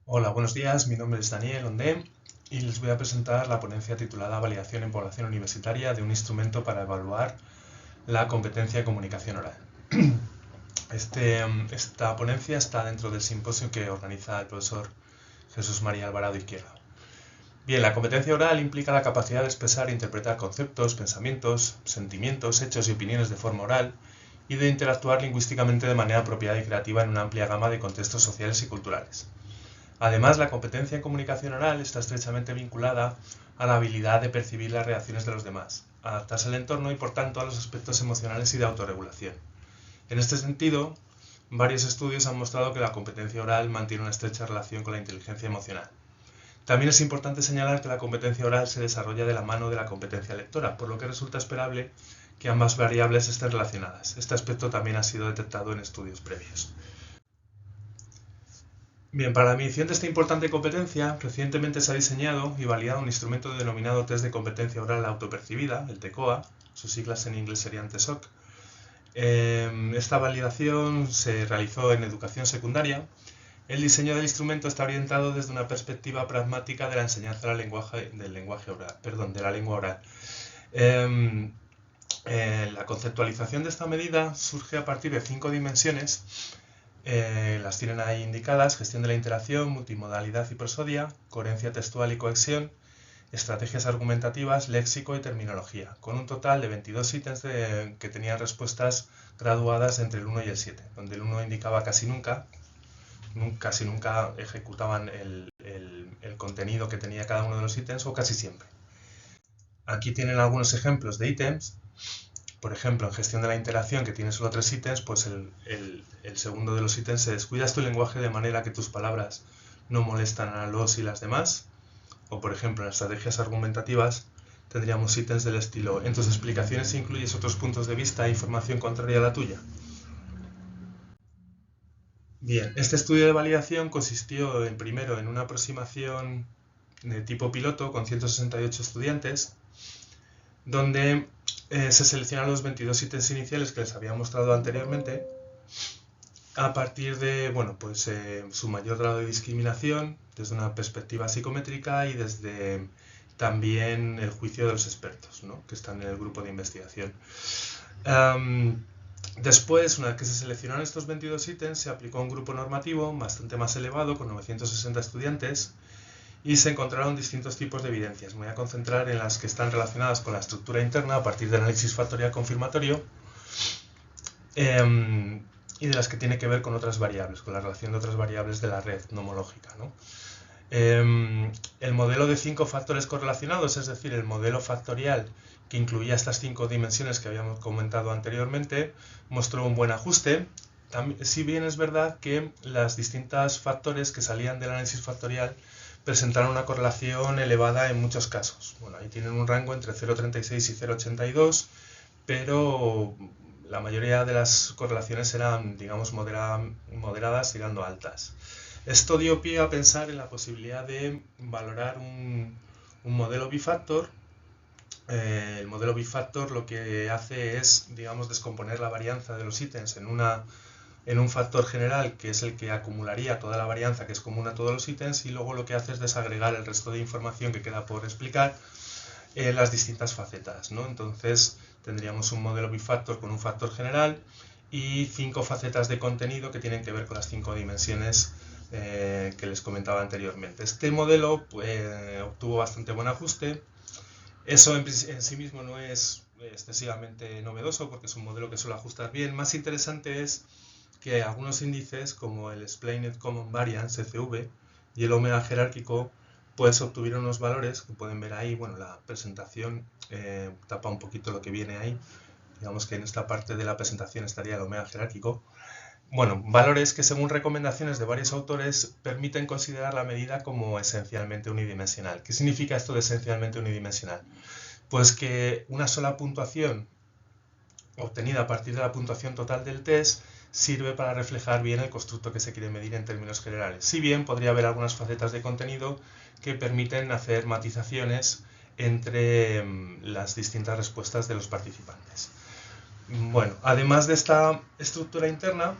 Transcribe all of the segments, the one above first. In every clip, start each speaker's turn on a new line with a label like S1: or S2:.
S1: Hola, buenos días. Mi nombre es Daniel Ondé y les voy a presentar la ponencia titulada Validación en población universitaria de un instrumento para evaluar la competencia de comunicación oral. Esta ponencia está dentro del simposio que organiza el profesor Jesús María Alvarado Izquierdo. Bien, la competencia oral implica la capacidad de expresar e interpretar conceptos, pensamientos, sentimientos, hechos y opiniones de forma oral y de interactuar lingüísticamente de manera apropiada y creativa en una amplia gama de contextos sociales y culturales. Además, la competencia en comunicación oral está estrechamente vinculada a la habilidad de percibir las reacciones de los demás, adaptarse al entorno y, por tanto, a los aspectos emocionales y de autorregulación. En este sentido, varios estudios han mostrado que la competencia oral mantiene una estrecha relación con la inteligencia emocional. También es importante señalar que la competencia oral se desarrolla de la mano de la competencia lectora, por lo que resulta esperable que ambas variables estén relacionadas. Este aspecto también ha sido detectado en estudios previos. Bien, para la medición de esta importante competencia, recientemente se ha diseñado y validado un instrumento denominado Test de Competencia Oral Autopercibida, el TECOA, sus siglas en inglés serían TESOC. Esta validación se realizó en educación secundaria. El diseño del instrumento está orientado desde una perspectiva pragmática de la enseñanza del lenguaje oral, de la lengua oral. La conceptualización de esta medida surge a partir de 5 dimensiones. Las tienen ahí indicadas: gestión de la interacción, multimodalidad y prosodia, coherencia textual y cohesión, estrategias argumentativas, léxico y terminología, con un total de 22 ítems que tenían respuestas graduadas entre el 1 y el 7, donde el 1 indicaba casi nunca ejecutaban el contenido que tenía cada uno de los ítems, o casi siempre. Aquí tienen algunos ejemplos de ítems. Por ejemplo, en gestión de la interacción, que tiene solo 3 ítems, pues el segundo de los ítems se descuidas tu lenguaje de manera que tus palabras no molestan a los y las demás. O por ejemplo, en estrategias argumentativas tendríamos ítems del estilo: en tus explicaciones incluyes otros puntos de vista e información contraria a la tuya. Bien, este estudio de validación consistió primero en una aproximación de tipo piloto con 168 estudiantes, donde se seleccionaron los 22 ítems iniciales que les había mostrado anteriormente, a partir de su mayor grado de discriminación desde una perspectiva psicométrica y desde también el juicio de los expertos, ¿no?, que están en el grupo de investigación. Después, una vez que se seleccionaron estos 22 ítems, se aplicó un grupo normativo bastante más elevado, con 960 estudiantes, y se encontraron distintos tipos de evidencias. Me voy a concentrar en las que están relacionadas con la estructura interna a partir del análisis factorial confirmatorio, y de las que tiene que ver con otras variables, con la relación de otras variables de la red nomológica, ¿no? El modelo de 5 factores correlacionados, es decir, el modelo factorial que incluía estas 5 dimensiones que habíamos comentado anteriormente, mostró un buen ajuste. Si bien es verdad que las distintas factores que salían del análisis factorial presentaron una correlación elevada en muchos casos. Bueno, ahí tienen un rango entre 0,36 y 0,82, pero la mayoría de las correlaciones eran, digamos, moderadas tirando a altas. Esto dio pie a pensar en la posibilidad de valorar un modelo bifactor. El modelo bifactor lo que hace es, digamos, descomponer la varianza de los ítems en un factor general, que es el que acumularía toda la varianza que es común a todos los ítems, y luego lo que hace es desagregar el resto de información que queda por explicar en las distintas facetas, ¿no? Entonces tendríamos un modelo bifactor con un factor general y 5 facetas de contenido que tienen que ver con las 5 dimensiones que les comentaba anteriormente. Este modelo obtuvo bastante buen ajuste. Eso en sí mismo no es excesivamente novedoso, porque es un modelo que suele ajustar bien. Más interesante es que algunos índices, como el Explained Common Variance, ECV, y el omega jerárquico, pues obtuvieron unos valores que pueden ver ahí. Bueno, la presentación tapa un poquito lo que viene ahí. Digamos que en esta parte de la presentación estaría el omega jerárquico. Bueno, valores que, según recomendaciones de varios autores, permiten considerar la medida como esencialmente unidimensional. ¿Qué significa esto de esencialmente unidimensional? Pues que una sola puntuación obtenida a partir de la puntuación total del test sirve para reflejar bien el constructo que se quiere medir en términos generales. Si bien podría haber algunas facetas de contenido que permiten hacer matizaciones entre las distintas respuestas de los participantes. Bueno, además de esta estructura interna,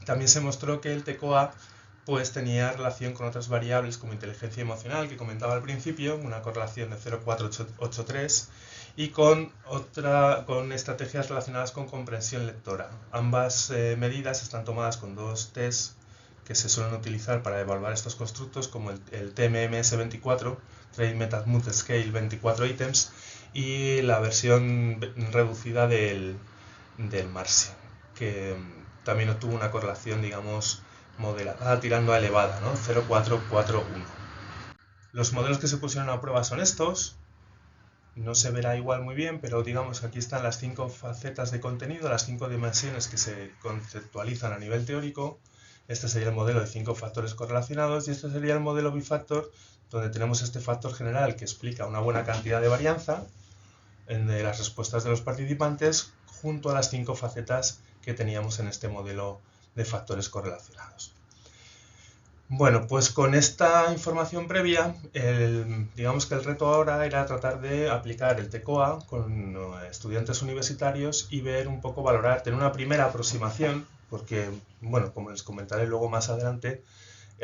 S1: también se mostró que el TECOA pues tenía relación con otras variables como inteligencia emocional que comentaba al principio, una correlación de 0,483, y con estrategias relacionadas con comprensión lectora. Ambas medidas están tomadas con dos tests que se suelen utilizar para evaluar estos constructos, como el TMMS24, Trade Method Mood Scale 24 ítems, y la versión reducida del Martian, que también obtuvo una correlación, digamos, moderada tirando a elevada, ¿no? 0,441. Los modelos que se pusieron a prueba son estos. No se verá igual muy bien, pero digamos que aquí están las 5 facetas de contenido, las 5 dimensiones que se conceptualizan a nivel teórico. Este sería el modelo de 5 factores correlacionados y este sería el modelo bifactor, donde tenemos este factor general que explica una buena cantidad de varianza de las respuestas de los participantes junto a las 5 facetas que teníamos en este modelo de factores correlacionados. Bueno, pues con esta información previa, digamos que el reto ahora era tratar de aplicar el TCOA con estudiantes universitarios y ver un poco, valorar, tener una primera aproximación, porque, bueno, como les comentaré luego más adelante,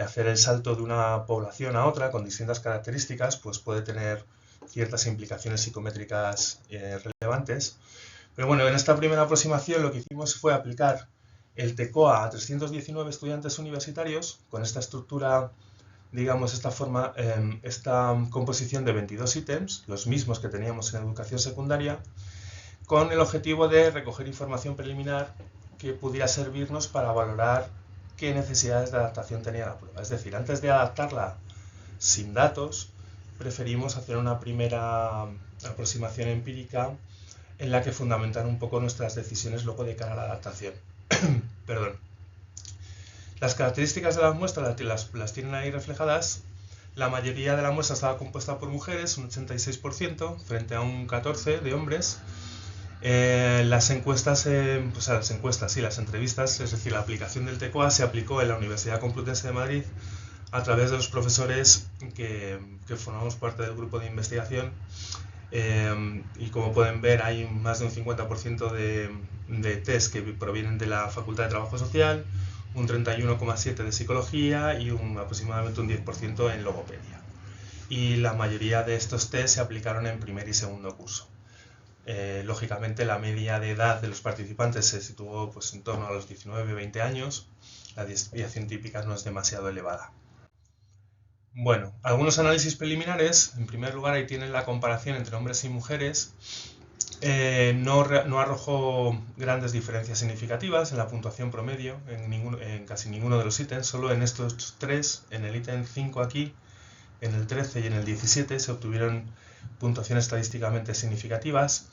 S1: hacer el salto de una población a otra con distintas características, pues puede tener ciertas implicaciones psicométricas relevantes. Pero bueno, en esta primera aproximación lo que hicimos fue aplicar el TCOA a 319 estudiantes universitarios con esta estructura, digamos, esta composición de 22 ítems, los mismos que teníamos en educación secundaria, con el objetivo de recoger información preliminar que pudiera servirnos para valorar qué necesidades de adaptación tenía la prueba. Es decir, antes de adaptarla sin datos, preferimos hacer una primera aproximación empírica en la que fundamentar un poco nuestras decisiones luego de cara a la adaptación. Perdón. Las características de las muestras las tienen ahí reflejadas. La mayoría de la muestra estaba compuesta por mujeres, un 86%, frente a un 14% de hombres. Las entrevistas, es decir, la aplicación del TCOA se aplicó en la Universidad Complutense de Madrid a través de los profesores que formamos parte del grupo de investigación. Y como pueden ver, hay más de un 50% de test que provienen de la Facultad de Trabajo Social, un 31,7% de Psicología y aproximadamente un 10% en Logopedia. Y la mayoría de estos test se aplicaron en primer y segundo curso. Lógicamente, la media de edad de los participantes se situó pues, en torno a los 19-20 años. La desviación típica no es demasiado elevada. Bueno, algunos análisis preliminares. En primer lugar, ahí tienen la comparación entre hombres y mujeres. No arrojó grandes diferencias significativas en la puntuación promedio en casi ninguno de los ítems, solo en estos tres, en el ítem 5 aquí, en el 13 y en el 17 se obtuvieron puntuaciones estadísticamente significativas,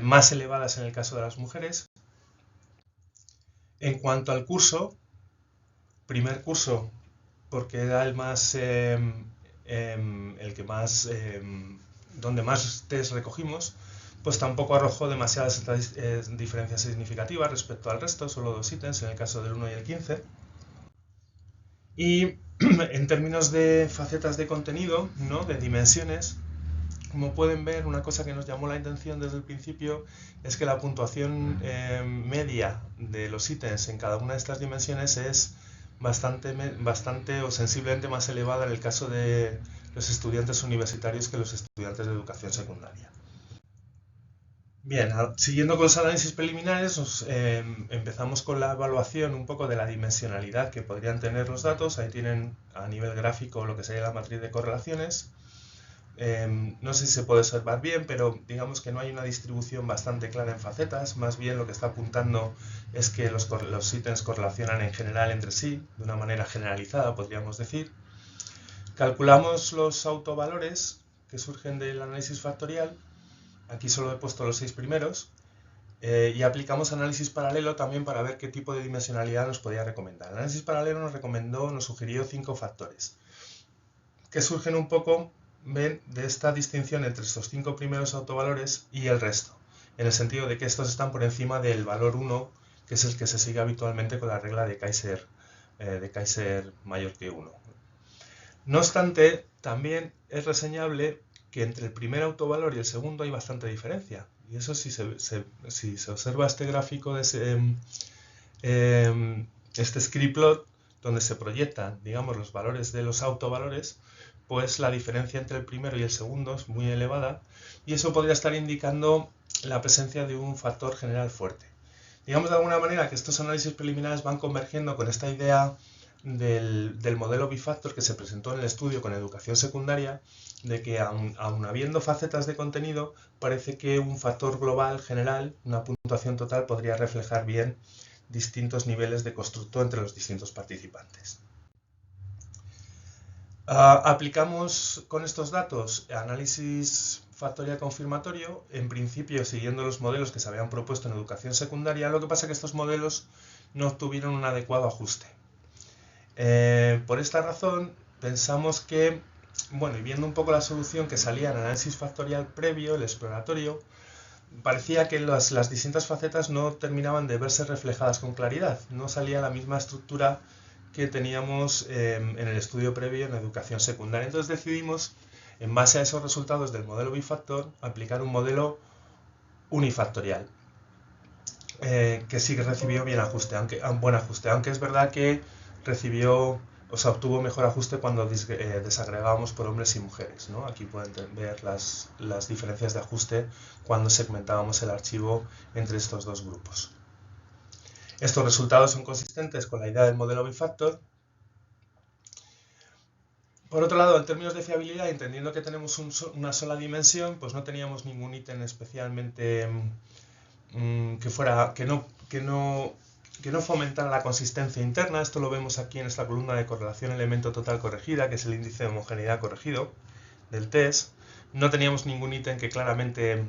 S1: más elevadas en el caso de las mujeres. En cuanto al curso, primer curso, porque era el más, donde más test recogimos, pues tampoco arrojó demasiadas diferencias significativas respecto al resto, solo 2 ítems en el caso del 1 y el 15. Y en términos de facetas de contenido, ¿no?, de dimensiones, como pueden ver, una cosa que nos llamó la atención desde el principio es que la puntuación media de los ítems en cada una de estas dimensiones es bastante o sensiblemente más elevada en el caso de los estudiantes universitarios que los estudiantes de educación secundaria. Bien, siguiendo con los análisis preliminares, empezamos con la evaluación un poco de la dimensionalidad que podrían tener los datos. Ahí tienen a nivel gráfico lo que sería la matriz de correlaciones. No sé si se puede observar bien, pero digamos que no hay una distribución bastante clara en facetas. Más bien lo que está apuntando es que los ítems correlacionan en general entre sí, de una manera generalizada, podríamos decir. Calculamos los autovalores que surgen del análisis factorial. Aquí solo he puesto los 6 primeros. Y aplicamos análisis paralelo también para ver qué tipo de dimensionalidad nos podía recomendar. El análisis paralelo nos sugirió 5 factores que surgen un poco, ven, de esta distinción entre estos 5 primeros autovalores y el resto, en el sentido de que estos están por encima del valor 1, que es el que se sigue habitualmente con la regla de Kaiser mayor que 1. No obstante, también es reseñable que entre el primer autovalor y el segundo hay bastante diferencia. Y eso si se observa este gráfico de este script plot, donde se proyectan, digamos, los valores de los autovalores, pues la diferencia entre el primero y el segundo es muy elevada y eso podría estar indicando la presencia de un factor general fuerte. Digamos de alguna manera que estos análisis preliminares van convergiendo con esta idea del modelo bifactor que se presentó en el estudio con educación secundaria, de que aun habiendo facetas de contenido, parece que un factor global general, una puntuación total, podría reflejar bien distintos niveles de constructo entre los distintos participantes. Aplicamos con estos datos análisis factorial confirmatorio, en principio siguiendo los modelos que se habían propuesto en educación secundaria, lo que pasa es que estos modelos no obtuvieron un adecuado ajuste. Por esta razón pensamos que, bueno, y viendo un poco la solución que salía en análisis factorial previo, el exploratorio, parecía que las distintas facetas no terminaban de verse reflejadas con claridad, no salía la misma estructura que teníamos en el estudio previo en educación secundaria. Entonces decidimos, en base a esos resultados del modelo bifactor, aplicar un modelo unifactorial, que sí que recibió buen ajuste, aunque es verdad que obtuvo mejor ajuste cuando desagregábamos por hombres y mujeres, ¿no? Aquí pueden ver las diferencias de ajuste cuando segmentábamos el archivo entre estos dos grupos. Estos resultados son consistentes con la idea del modelo bifactor. Por otro lado, en términos de fiabilidad, entendiendo que tenemos una sola dimensión, pues no teníamos ningún ítem especialmente que no fomentara la consistencia interna. Esto lo vemos aquí en esta columna de correlación elemento total corregida, que es el índice de homogeneidad corregido del test. No teníamos ningún ítem que claramente,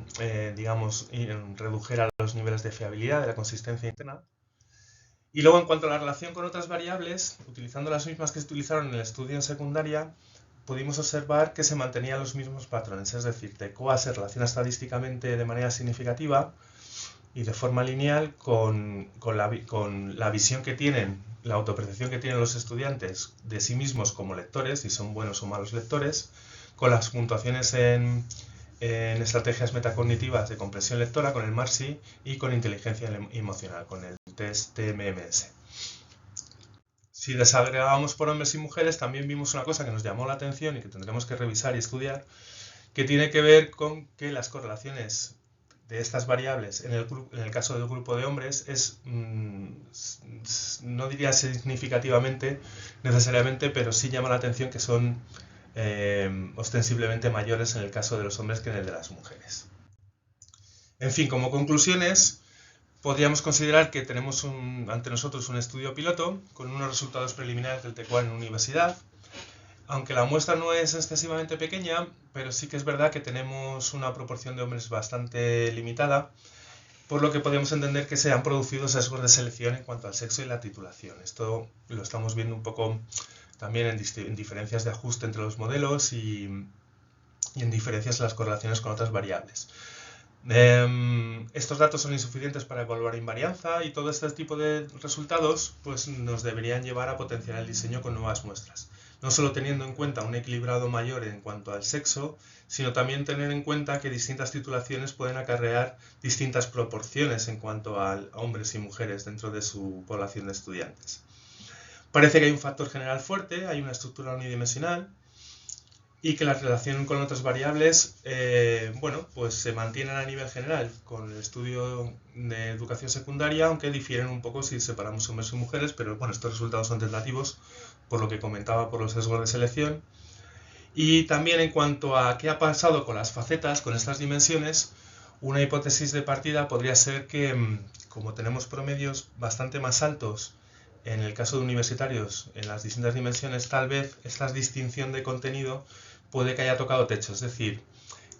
S1: redujera los niveles de fiabilidad de la consistencia interna. Y luego, en cuanto a la relación con otras variables, utilizando las mismas que se utilizaron en el estudio en secundaria, pudimos observar que se mantenían los mismos patrones, es decir, TECOA se relaciona estadísticamente de manera significativa y de forma lineal con la visión que tienen, la autopercepción que tienen los estudiantes de sí mismos como lectores, si son buenos o malos lectores, con las puntuaciones en estrategias metacognitivas de comprensión lectora, con el MARSI, y con inteligencia emocional, con el test TMMS. Si desagregábamos por hombres y mujeres, también vimos una cosa que nos llamó la atención y que tendremos que revisar y estudiar, que tiene que ver con que las correlaciones de estas variables en el caso del grupo de hombres no diría significativamente necesariamente, pero sí llama la atención que son ostensiblemente mayores en el caso de los hombres que en el de las mujeres. En fin, como conclusiones, podríamos considerar que tenemos ante nosotros un estudio piloto con unos resultados preliminares del TECOA en universidad. Aunque la muestra no es excesivamente pequeña, pero sí que es verdad que tenemos una proporción de hombres bastante limitada, por lo que podemos entender que se han producido sesgos de selección en cuanto al sexo y la titulación. Esto lo estamos viendo un poco también en diferencias de ajuste entre los modelos y en diferencias en las correlaciones con otras variables. Estos datos son insuficientes para evaluar invarianza y todo este tipo de resultados pues, nos deberían llevar a potenciar el diseño con nuevas muestras. No solo teniendo en cuenta un equilibrado mayor en cuanto al sexo, sino también tener en cuenta que distintas titulaciones pueden acarrear distintas proporciones en cuanto a hombres y mujeres dentro de su población de estudiantes. Parece que hay un factor general fuerte, hay una estructura unidimensional, y que la relación con otras variables, pues se mantienen a nivel general con el estudio de educación secundaria, aunque difieren un poco si separamos hombres y mujeres, pero bueno, estos resultados son tentativos, por lo que comentaba por los sesgos de selección. Y también en cuanto a qué ha pasado con las facetas, con estas dimensiones, una hipótesis de partida podría ser que, como tenemos promedios bastante más altos en el caso de universitarios en las distintas dimensiones, tal vez esta distinción de contenido puede que haya tocado techo, es decir,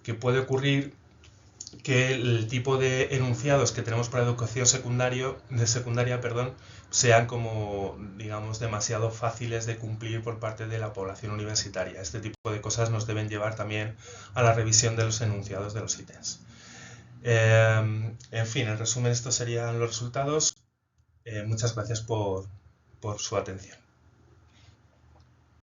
S1: que puede ocurrir que el tipo de enunciados que tenemos para educación secundaria, sean como, digamos, demasiado fáciles de cumplir por parte de la población universitaria. Este tipo de cosas nos deben llevar también a la revisión de los enunciados de los ítems. En fin, en resumen, estos serían los resultados. Muchas gracias por su atención.